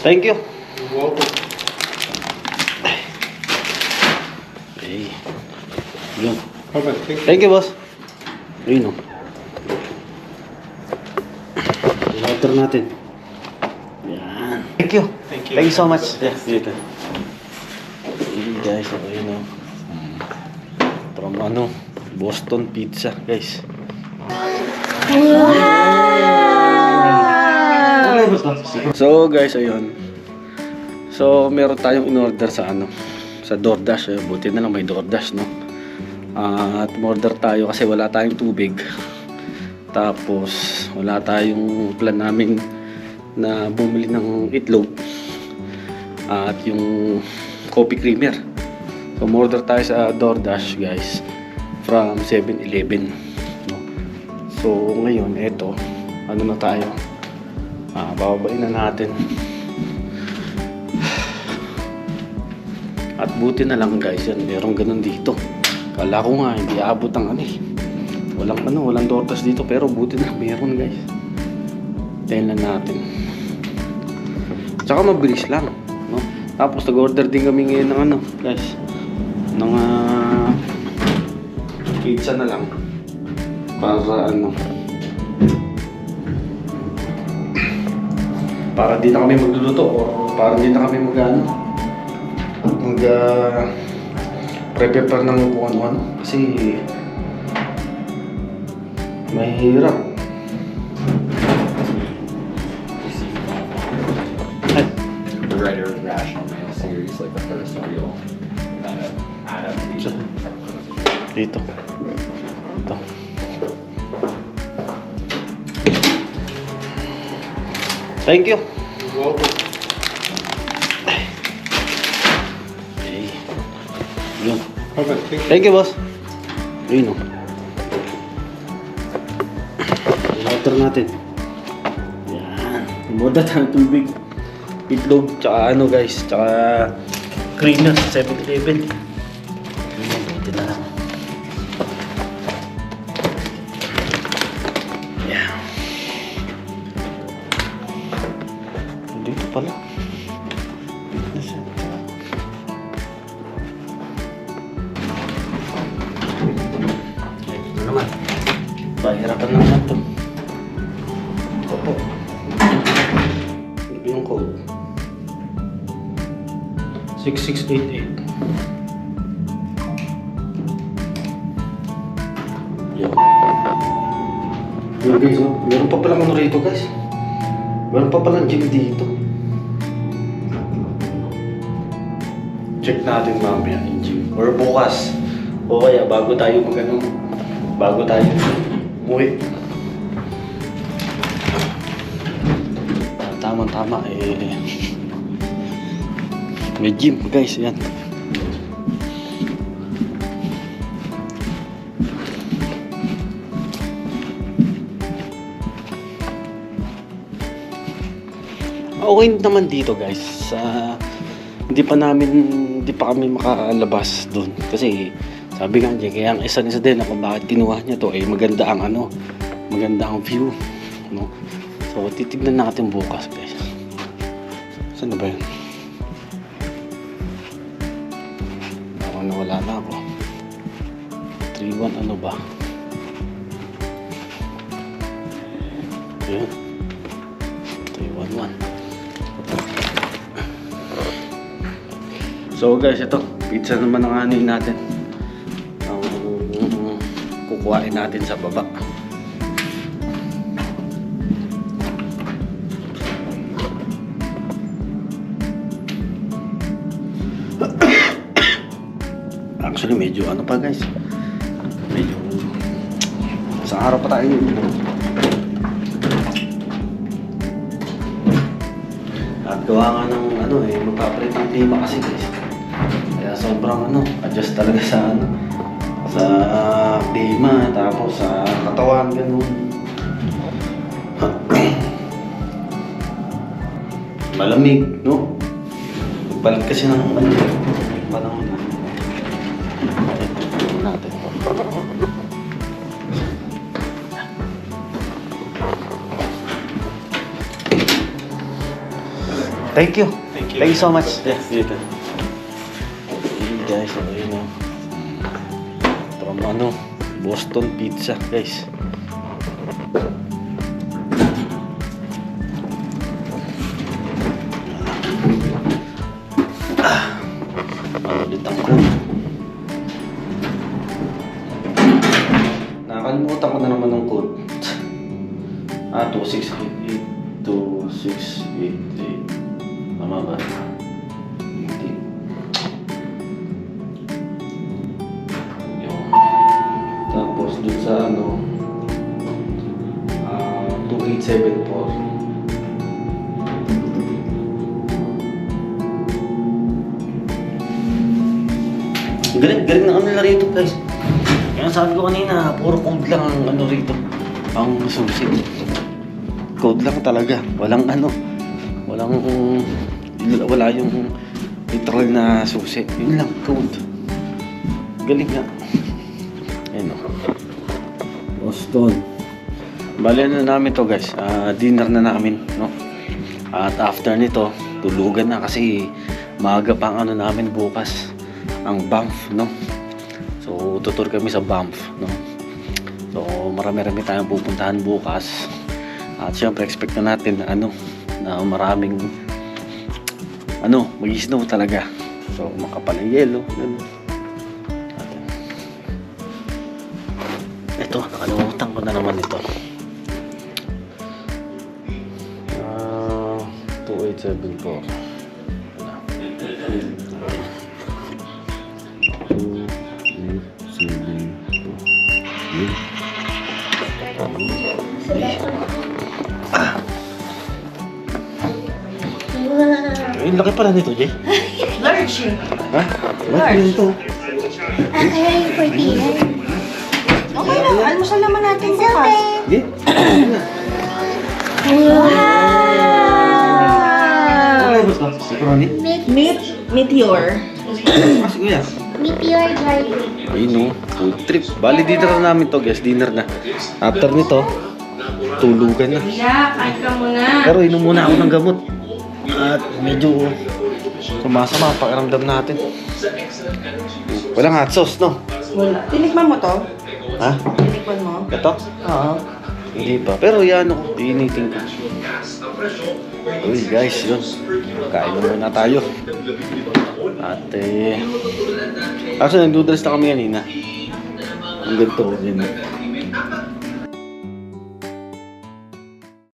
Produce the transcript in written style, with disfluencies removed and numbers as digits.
Thank you. You're welcome. Okay. Yun. Perfect. Thank you, boss. Ayun, oh. Water natin. Yan. Thank you. Thank you. Thank you so much. Yeah, dito. Hey, guys, ayun, oh. From Boston Pizza, guys. So guys, ayun. So meron tayong in-order sa sa DoorDash. Buti na lang may DoorDash, no? At order tayo kasi wala tayong tubig. Tapos wala tayong plan namin na bumili ng itlog at yung coffee creamer. So order tayo sa DoorDash, guys, from 7-Eleven, no? So ngayon eto, na tayo. Bababain na natin. At buti na lang, guys, yan, merong ganun dito. Kala ko nga hindi aabot ang walang DoorDash dito, pero buti na meron, guys. Tayo lang natin. Tsaka mabilis lang, no? Tapos nag-order din kami ngayon ng guys, ng pizza na lang para para di na kami magluluto o para di na kami prepare ng kung ano kasi mahirap. The writer of Rational Mail series, like the first real adaptation. Dito. Ito. Thank you. You're welcome. Okay. Yun. Perfect. Thank you, boss. Ayun, oh. Water natin. Yan. Imoda tayo tubig. Itlog, tsaka guys, tsaka creamer sa 7-Eleven. Ayan, buti na lang. Yan. Dito pala. Ito naman. Pahirapan naman ito. Ito po. Ito yung code. 6688. Yan. Yan, guys, oh. Meron pa palang rito, guys. Meron pa palang gym dito. Check natin mamaya yung gym. Or bukas. O kaya bago tayo bago tayo umuwi. Tama-tama may gym, guys, yan. Okay naman dito, guys. Hindi pa kami makalabas doon kasi sabi nga niya, kaya ang isa din ako bakit kinuha niya to maganda ang view, no? So titignan natin bukas, guys. Saan na ba yun? Nawala na ako. 3-1 ano ba? Ayan. 3-1-1. So guys, ito pizza naman ang anin natin. Kukuhain natin sa baba. Actually medyo pa, guys, medyo sa araw pa tayo at gawa nga ng magpapalit ng klima kasi, guys, kaya sobrang adjust talaga sa klima, tapos sa katawan, ganun. Malamig, no? Balik kasi ng panahon natin. Thank you. Thank you. Thank you so much. Yeah, dito. Guys, ayun o. From Boston Pizza, guys. Ulit ang code. Nakakalimutan ko na naman ng code. 2688. 2688. Tama ba? Hindi. Yun. Tapos dun sa 2874. Galing na nila rito, guys. Kaya sabi ko kanina, puro code lang ang rito. Ang susi. Code lang talaga. Wala yung literal na susi. Yun lang, code. Galing nga. Ayun o. Boston. Bali na namin to, guys. Dinner na namin, no? At after nito, tulugan na kasi maaga pang namin bukas. Ang Banff, no? So, tutur kami sa Banff, no? So, marami-rami tayong pupuntahan bukas. At syempre, expect na natin na na maraming mag-snow talaga. So, makapal ang yelo. Ito, nakalimutan ko na naman ito. 2874. Ang laki pala nito, Jay. Large eh. Ha? Large nito. Kaya yung 40 Okay lang, almusal naman natin bukas. Hindi. Wow! Ano ba ito? Sikurani? Meteor. Mas kuya. Meteor garden. Ayun o. Food trip. Bali, dinner na namin to, guys. Dinner na. After nito, tulugan na. Yeah, kain ka muna. Pero inom muna ako ng gamot. At medyo sumasama ang pakiramdam natin. Walang hot sauce, no? Wala. Tinikman mo to? Ha? Tinikman mo? Ito? Oo. Hindi pa. Pero yan ako. Iinitin ko. Uy, guys, yun. Kain na muna tayo. At actually, nag-noodles na kami kanina. Ang ganito. Yun.